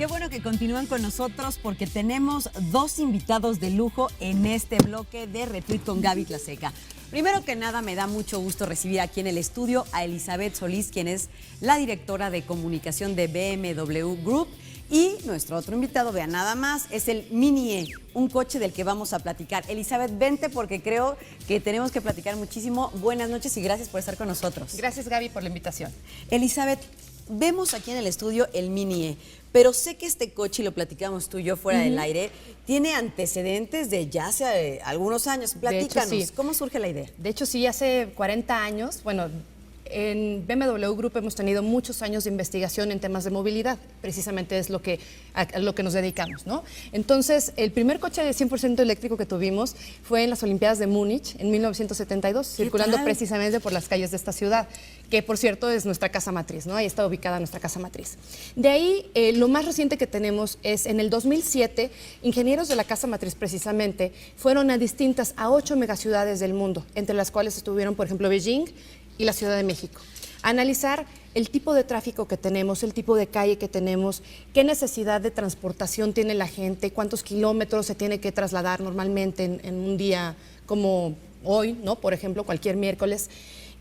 Qué bueno que continúan con nosotros porque tenemos dos invitados de lujo en este bloque de Retweet con Gaby Tlaseca. Primero que nada, me da mucho gusto recibir aquí en el estudio a Elizabeth Solís, quien es la directora de comunicación de BMW Group. Y nuestro otro invitado, vean nada más, es el Mini E, un coche del que vamos a platicar. Elizabeth, vente porque creo que tenemos que platicar muchísimo. Buenas noches y gracias por estar con nosotros. Gracias, Gaby, por la invitación. Elizabeth, vemos aquí en el estudio el Mini E, pero sé que este coche, y lo platicamos tú y yo fuera del aire, tiene antecedentes de ya hace algunos años. Platícanos, sí. ¿Cómo surge la idea? De hecho, sí, hace 40 años, bueno, en BMW Group hemos tenido muchos años de investigación en temas de movilidad, precisamente es a lo que nos dedicamos, ¿no? Entonces, el primer coche de 100% eléctrico que tuvimos fue en las Olimpiadas de Múnich en 1972, circulando precisamente por las calles de esta ciudad, que por cierto es nuestra casa matriz, ¿no? Ahí está ubicada nuestra casa matriz. De ahí, lo más reciente que tenemos es en el 2007, ingenieros de la casa matriz precisamente fueron a 8 megaciudades del mundo, entre las cuales estuvieron, por ejemplo, Beijing y la Ciudad de México. Analizar el tipo de tráfico que tenemos, el tipo de calle que tenemos, qué necesidad de transportación tiene la gente, cuántos kilómetros se tiene que trasladar normalmente en un día como hoy, ¿no? Por ejemplo, cualquier miércoles.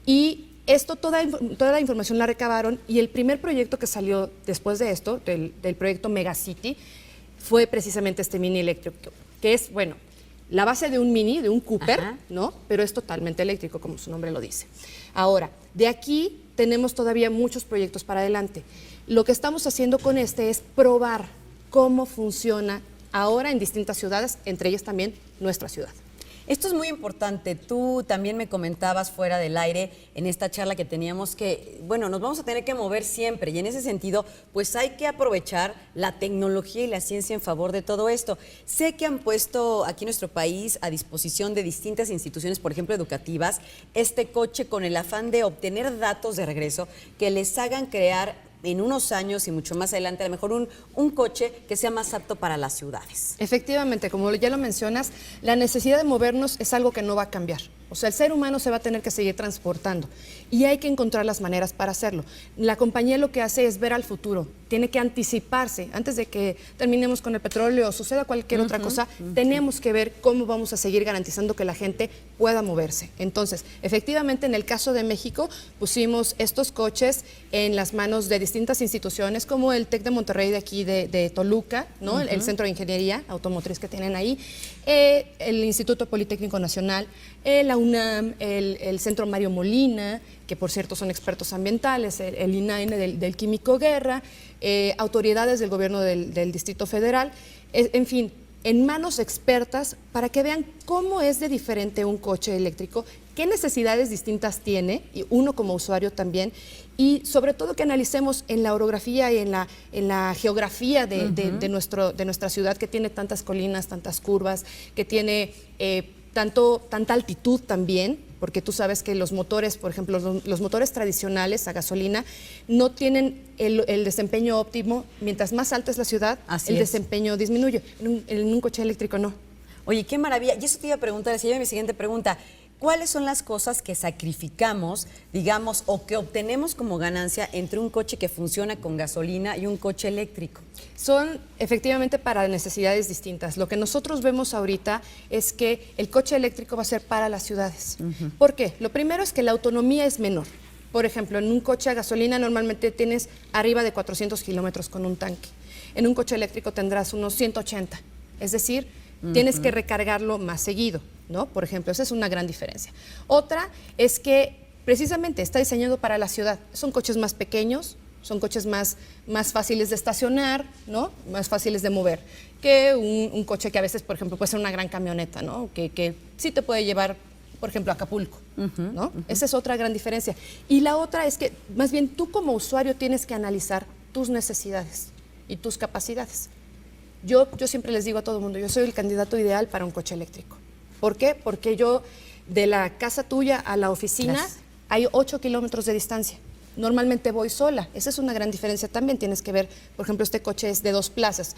Y esto, toda la información la recabaron y el primer proyecto que salió después de esto, del proyecto Megacity, fue precisamente este Mini eléctrico, que es, bueno, la base de un Mini, de un Cooper, ¿no? Pero es totalmente eléctrico, como su nombre lo dice. Ahora, de aquí tenemos todavía muchos proyectos para adelante. Lo que estamos haciendo con este es probar cómo funciona ahora en distintas ciudades, entre ellas también nuestra ciudad. Esto es muy importante. Tú también me comentabas fuera del aire en esta charla que teníamos que, bueno, nos vamos a tener que mover siempre y en ese sentido, pues hay que aprovechar la tecnología y la ciencia en favor de todo esto. Sé que han puesto aquí en nuestro país a disposición de distintas instituciones, por ejemplo, educativas, este coche con el afán de obtener datos de regreso que les hagan crear en unos años y mucho más adelante, a lo mejor un coche que sea más apto para las ciudades. Efectivamente, como ya lo mencionas, la necesidad de movernos es algo que no va a cambiar. O sea, el ser humano se va a tener que seguir transportando y hay que encontrar las maneras para hacerlo. La compañía lo que hace es ver al futuro, tiene que anticiparse. Antes de que terminemos con el petróleo o suceda cualquier otra cosa, tenemos que ver cómo vamos a seguir garantizando que la gente pueda moverse. Entonces, efectivamente, en el caso de México, pusimos estos coches en las manos de distintas instituciones, como el TEC de Monterrey de aquí de Toluca, ¿no? El Centro de Ingeniería Automotriz que tienen ahí, el Instituto Politécnico Nacional, la UNAM, el Centro Mario Molina, que por cierto son expertos ambientales, el INAINE del Químico Guerra, autoridades del gobierno del Distrito Federal, en fin, en manos expertas para que vean cómo es de diferente un coche eléctrico, qué necesidades distintas tiene, y uno como usuario también, y sobre todo que analicemos en la orografía y en la geografía de nuestra ciudad, que tiene tantas colinas, tantas curvas, que tiene tanta altitud también, porque tú sabes que los motores, por ejemplo, los motores tradicionales a gasolina no tienen el desempeño óptimo. Mientras más alta es la ciudad, desempeño disminuye. En un coche eléctrico no. Oye, qué maravilla. Y eso te iba a preguntar, así mi siguiente pregunta. ¿Cuáles son las cosas que sacrificamos, digamos, o que obtenemos como ganancia entre un coche que funciona con gasolina y un coche eléctrico? Son efectivamente para necesidades distintas. Lo que nosotros vemos ahorita es que el coche eléctrico va a ser para las ciudades. ¿Por qué? Lo primero es que la autonomía es menor. Por ejemplo, en un coche a gasolina normalmente tienes arriba de 400 kilómetros con un tanque. En un coche eléctrico tendrás unos 180. Es decir, tienes que recargarlo más seguido, ¿no? Por ejemplo, esa es una gran diferencia. Otra es que precisamente está diseñado para la ciudad. Son coches más pequeños, son coches más fáciles de estacionar, ¿no? Más fáciles de mover que un coche que a veces, por ejemplo, puede ser una gran camioneta, ¿no? Que sí te puede llevar, por ejemplo, a Acapulco, ¿no? Esa es otra gran diferencia. Y la otra es que, más bien, tú como usuario tienes que analizar tus necesidades y tus capacidades. Yo siempre les digo a todo el mundo, yo soy el candidato ideal para un coche eléctrico. ¿Por qué? Porque yo, de la casa tuya a la oficina, hay 8 kilómetros de distancia. Normalmente voy sola. Esa es una gran diferencia también. Tienes que ver, por ejemplo, este coche es de 2 plazas.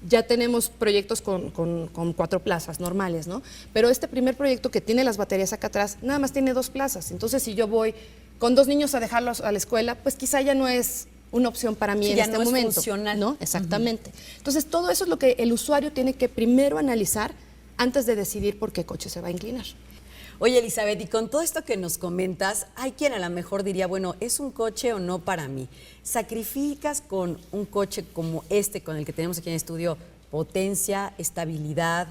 Ya tenemos proyectos con 4 plazas normales, ¿no? Pero este primer proyecto que tiene las baterías acá atrás, nada más tiene 2 plazas. Entonces, si yo voy con 2 niños a dejarlos a la escuela, pues quizá ya no es una opción para mí Sí, en ya este no es momento. funcional. ¿No? Exactamente. Entonces, todo eso es lo que el usuario tiene que primero analizar antes de decidir por qué coche se va a inclinar. Oye, Elizabeth, y con todo esto que nos comentas, hay quien a lo mejor diría, bueno, ¿es un coche o no para mí? ¿Sacrificas con un coche como este, con el que tenemos aquí en el estudio, potencia, estabilidad?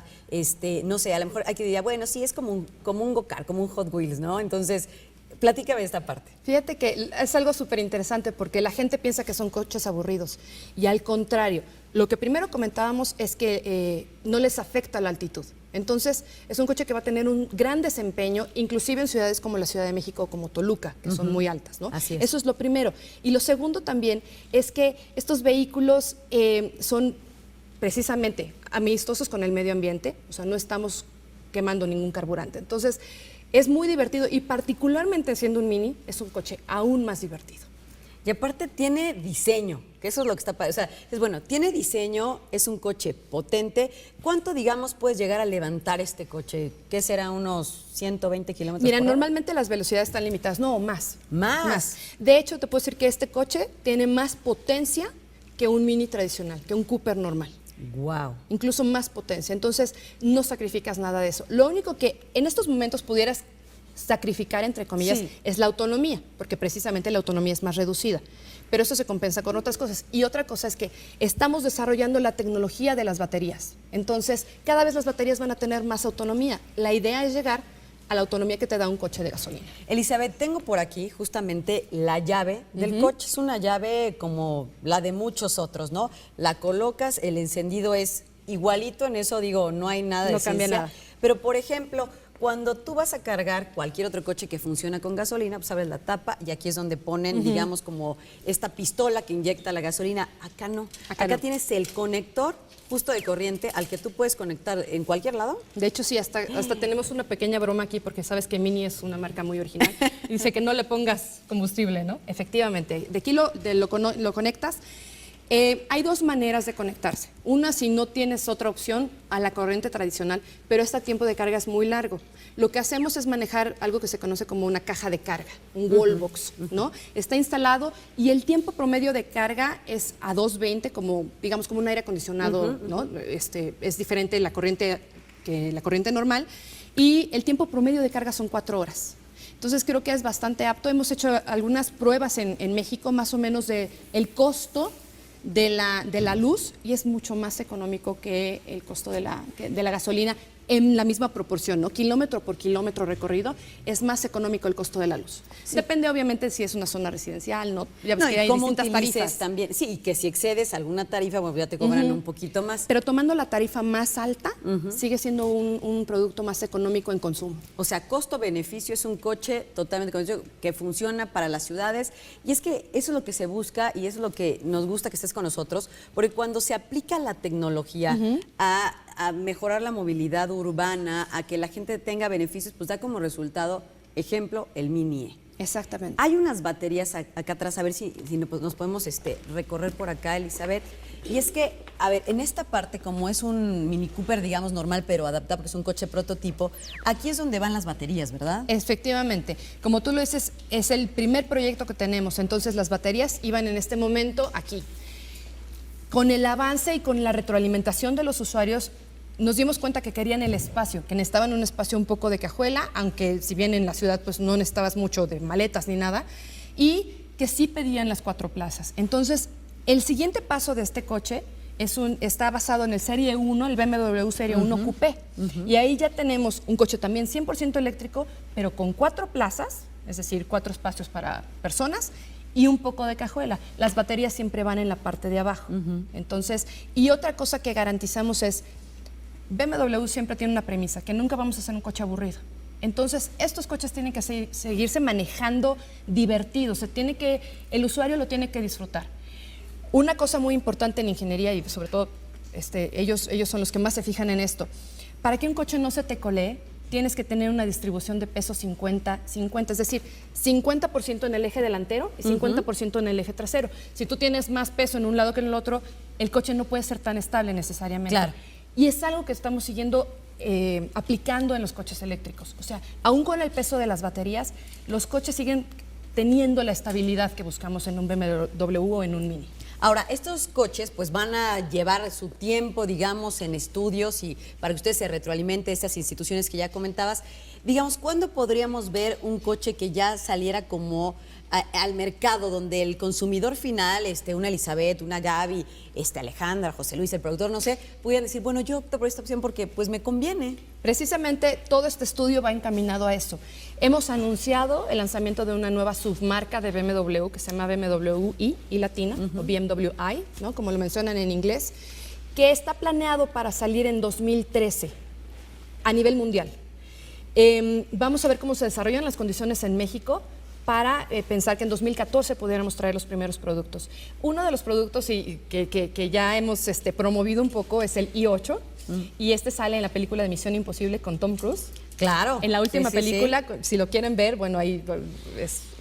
No sé, a lo mejor hay que diría, bueno, sí, es como un go-kart, como un Hot Wheels, ¿no? Entonces, platícame esta parte. Fíjate que es algo súper interesante porque la gente piensa que son coches aburridos y al contrario, lo que primero comentábamos es que no les afecta la altitud. Entonces, es un coche que va a tener un gran desempeño, inclusive en ciudades como la Ciudad de México o como Toluca, que son muy altas, ¿no? Así es. Eso es lo primero. Y lo segundo también es que estos vehículos son precisamente amistosos con el medio ambiente, o sea, no estamos quemando ningún carburante. Entonces, es muy divertido y particularmente siendo un Mini, es un coche aún más divertido. Y aparte tiene diseño, que eso es lo que está padre. O sea, es bueno, tiene diseño, es un coche potente. ¿Cuánto, digamos, puedes llegar a levantar este coche? ¿Qué será, unos 120 kilómetros Mira, por hora? normalmente las velocidades están limitadas, no, más. ¿Más? De hecho, te puedo decir que este coche tiene más potencia que un Mini tradicional, que un Cooper normal. Wow. Incluso más potencia. Entonces, no sacrificas nada de eso. Lo único que en estos momentos pudieras sacrificar, entre comillas, Sí. es la autonomía, porque precisamente la autonomía es más reducida. Pero eso se compensa con otras cosas. Y otra cosa es que estamos desarrollando la tecnología de las baterías. Entonces, cada vez las baterías van a tener más autonomía. La idea es llegar a la autonomía que te da un coche de gasolina. Elizabeth, tengo por aquí justamente la llave del coche. Es una llave como la de muchos otros, ¿no? La colocas, el encendido es igualito, en eso digo, no hay nada de No cambia ciencia. nada. Pero, por ejemplo, cuando tú vas a cargar cualquier otro coche que funciona con gasolina, pues abres la tapa y aquí es donde ponen, digamos, como esta pistola que inyecta la gasolina. Acá no. Acá no. tienes el conector justo de corriente al que tú puedes conectar en cualquier lado. De hecho, sí, hasta tenemos una pequeña broma aquí porque sabes que Mini es una marca muy original. Dice que no le pongas combustible, ¿no? Efectivamente. De aquí lo conectas. Hay dos maneras de conectarse. Una, si no tienes otra opción, a la corriente tradicional, pero este tiempo de carga es muy largo. Lo que hacemos es manejar algo que se conoce como una caja de carga, un wallbox, ¿no? Está instalado y el tiempo promedio de carga es a 220, como, digamos, como un aire acondicionado, ¿no? Es diferente la corriente que la corriente normal, y el tiempo promedio de carga son 4 horas. Entonces creo que es bastante apto. Hemos hecho algunas pruebas en México, más o menos de el costo de la luz, y es mucho más económico que el costo de la gasolina en la misma proporción, ¿no? Kilómetro por kilómetro recorrido, es más económico el costo de la luz. Sí. Depende, obviamente, si es una zona residencial, ¿no? Ya ves No, que y hay cómo distintas utilices tarifas. también. Sí, y que si excedes alguna tarifa, bueno, ya te cobran un poquito más. Pero tomando la tarifa más alta, sigue siendo un producto más económico en consumo. O sea, costo-beneficio, es un coche totalmente que funciona para las ciudades. Y es que eso es lo que se busca y eso es lo que nos gusta que estés con nosotros, porque cuando se aplica la tecnología a mejorar la movilidad urbana, a que la gente tenga beneficios, pues da como resultado, ejemplo, el Mini E. Exactamente. Hay unas baterías acá atrás, a ver si nos podemos recorrer por acá, Elizabeth. Y es que, a ver, en esta parte, como es un Mini Cooper, digamos, normal, pero adaptado, porque es un coche prototipo, aquí es donde van las baterías, ¿verdad? Efectivamente. Como tú lo dices, es el primer proyecto que tenemos. Entonces, las baterías iban en este momento aquí. Con el avance y con la retroalimentación de los usuarios, nos dimos cuenta que querían el espacio, que necesitaban un espacio un poco de cajuela, aunque si bien en la ciudad pues no necesitabas mucho de maletas ni nada, y que sí pedían las 4 plazas. Entonces, el siguiente paso de este coche está basado en el Serie 1, el BMW Serie 1 Coupé. Y ahí ya tenemos un coche también 100% eléctrico, pero con 4 plazas, es decir, 4 espacios para personas, y un poco de cajuela. Las baterías siempre van en la parte de abajo. Entonces, y otra cosa que garantizamos es, BMW siempre tiene una premisa, que nunca vamos a hacer un coche aburrido. Entonces, estos coches tienen que seguirse manejando divertidos, el usuario lo tiene que disfrutar. Una cosa muy importante en ingeniería, y sobre todo ellos son los que más se fijan en esto, para que un coche no se te colee, tienes que tener una distribución de peso 50-50, es decir, 50% en el eje delantero y 50% en el eje trasero. Si tú tienes más peso en un lado que en el otro, el coche no puede ser tan estable necesariamente. Claro. Y es algo que estamos siguiendo, aplicando en los coches eléctricos. O sea, aún con el peso de las baterías, los coches siguen teniendo la estabilidad que buscamos en un BMW o en un Mini. Ahora, estos coches pues van a llevar su tiempo, digamos, en estudios y para que usted se retroalimente estas instituciones que ya comentabas. Digamos, ¿cuándo podríamos ver un coche que ya saliera como al mercado, donde el consumidor final, una Elizabeth, una Gaby, Alejandra, José Luis, el productor, no sé, pudieran decir, bueno, yo opto por esta opción porque pues me conviene? Precisamente todo este estudio va encaminado a eso. Hemos anunciado el lanzamiento de una nueva submarca de BMW que se llama BMW I latina, o BMW I, ¿no? Como lo mencionan en inglés, que está planeado para salir en 2013 a nivel mundial. Vamos a ver cómo se desarrollan las condiciones en México para pensar que en 2014 pudiéramos traer los primeros productos. Uno de los productos que ya hemos promovido un poco es el i8, y sale en la película de Misión Imposible con Tom Cruise. Claro. En la última sí, película, sí. si lo quieren ver, bueno, ahí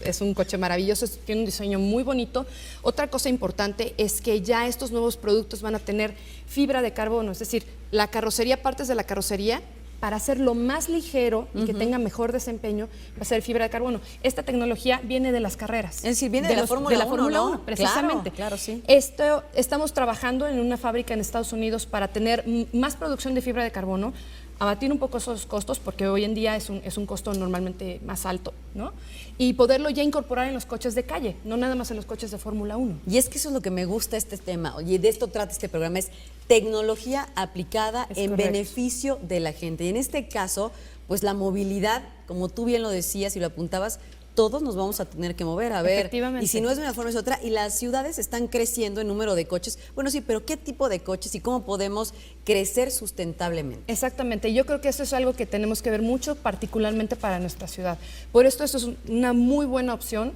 es un coche maravilloso, tiene un diseño muy bonito. Otra cosa importante es que ya estos nuevos productos van a tener fibra de carbono, es decir, la carrocería, partes de la carrocería, para hacerlo más ligero y que tenga mejor desempeño, va a ser fibra de carbono. Esta tecnología viene de las carreras. Es decir, viene de la Fórmula 1, ¿no? Precisamente. Claro, sí. Estamos trabajando en una fábrica en Estados Unidos para tener más producción de fibra de carbono, abatir un poco esos costos, porque hoy en día es un costo normalmente más alto, ¿no? Y poderlo ya incorporar en los coches de calle, no nada más en los coches de Fórmula 1. Y es que eso es lo que me gusta este tema, y de esto trata este programa, es tecnología aplicada en beneficio de la gente. Y en este caso, pues la movilidad, como tú bien lo decías y lo apuntabas, todos nos vamos a tener que mover, a ver, y si no es de una forma es otra, y las ciudades están creciendo en número de coches. Bueno, sí, pero ¿qué tipo de coches y cómo podemos crecer sustentablemente? Exactamente, yo creo que eso es algo que tenemos que ver mucho, particularmente para nuestra ciudad. Por esto es una muy buena opción.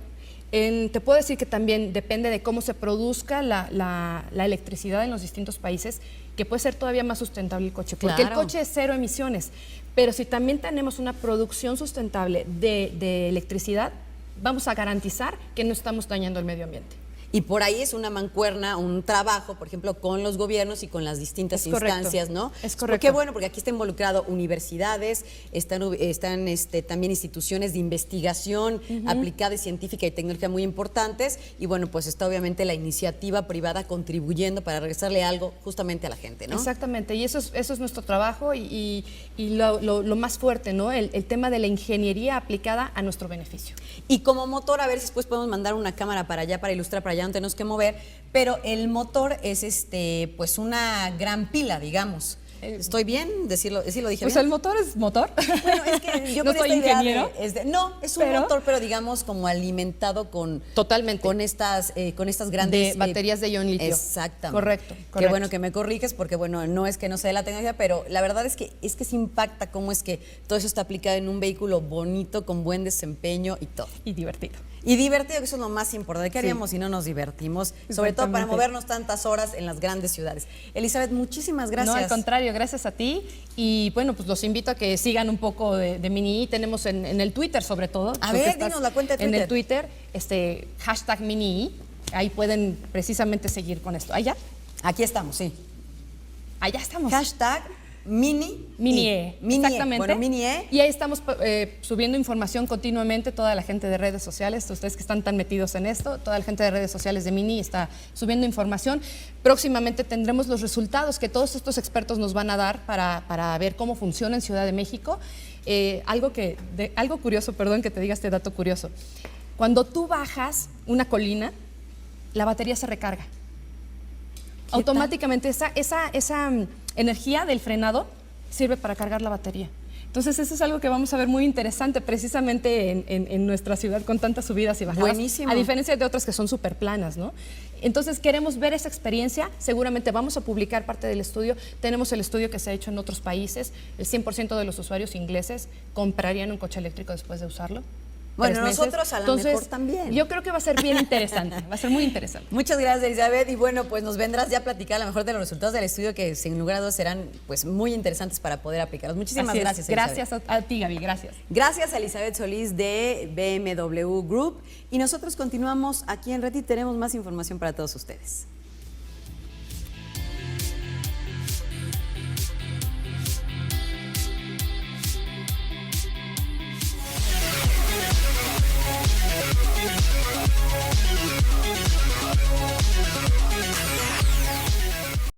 Te puedo decir que también depende de cómo se produzca la electricidad en los distintos países, que puede ser todavía más sustentable el coche, porque el coche es cero emisiones, pero si también tenemos una producción sustentable de electricidad, vamos a garantizar que no estamos dañando el medio ambiente. Y por ahí es una mancuerna, un trabajo, por ejemplo, con los gobiernos y con las distintas instancias, ¿no? Es correcto. Qué bueno, porque aquí está involucrado universidades, están también instituciones de investigación aplicada y científica y tecnológica muy importantes, y bueno, pues está obviamente la iniciativa privada contribuyendo para regresarle algo justamente a la gente, ¿no? Exactamente, y eso es nuestro trabajo y lo más fuerte, ¿no? El tema de la ingeniería aplicada a nuestro beneficio. Y como motor, a ver si después podemos mandar una cámara para allá, para ilustrar, para allá no tenemos que mover, pero el motor es pues una gran pila, digamos. ¿Estoy bien? ¿Sí lo dije Pues bien? el motor es motor. Bueno, es que yo no con soy esta idea ingeniero. No, es un motor, pero digamos como alimentado con... Totalmente. Con estas grandes... De baterías de ion litio. Exactamente. Correcto. Qué bueno que me corriges, porque bueno, no es que no sé la tecnología, pero la verdad es que se impacta cómo es que todo eso está aplicado en un vehículo bonito, con buen desempeño y todo. Y divertido. Y divertido, que eso es lo más importante. ¿Qué haríamos si no nos divertimos? Sobre todo para movernos tantas horas en las grandes ciudades. Elizabeth, muchísimas gracias. No, al contrario, gracias a ti. Y bueno, pues los invito a que sigan un poco de Mini I. Tenemos en el Twitter, sobre todo. A ver, dinos la cuenta de Twitter. En el Twitter, hashtag Mini I. Ahí pueden precisamente seguir con esto. ¿Allá? Aquí estamos, sí. Allá estamos. Hashtag Mini E. Exactamente. Bueno, Mini E. Y ahí estamos subiendo información continuamente, toda la gente de redes sociales, ustedes que están tan metidos en esto, toda la gente de redes sociales de Mini está subiendo información. Próximamente tendremos los resultados que todos estos expertos nos van a dar para ver cómo funciona en Ciudad de México. Algo curioso, perdón que te diga este dato curioso. Cuando tú bajas una colina, la batería se recarga. Automáticamente esa energía del frenado sirve para cargar la batería. Entonces eso es algo que vamos a ver muy interesante precisamente en nuestra ciudad con tantas subidas y bajadas. Buenísimo. A diferencia de otras que son súper planas, ¿no? Entonces queremos ver esa experiencia, seguramente vamos a publicar parte del estudio, tenemos el estudio que se ha hecho en otros países, el 100% de los usuarios ingleses comprarían un coche eléctrico después de usarlo. Bueno, nosotros a lo mejor también. Yo creo que va a ser bien interesante, va a ser muy interesante. Muchas gracias, Elizabeth, y bueno, pues nos vendrás ya a platicar a lo mejor de los resultados del estudio que sin lugar a dudas serán pues muy interesantes para poder aplicarlos. Muchísimas gracias, Elizabeth. Gracias a ti, Gaby, gracias. Gracias a Elizabeth Solís de BMW Group, y nosotros continuamos aquí en Red y tenemos más información para todos ustedes.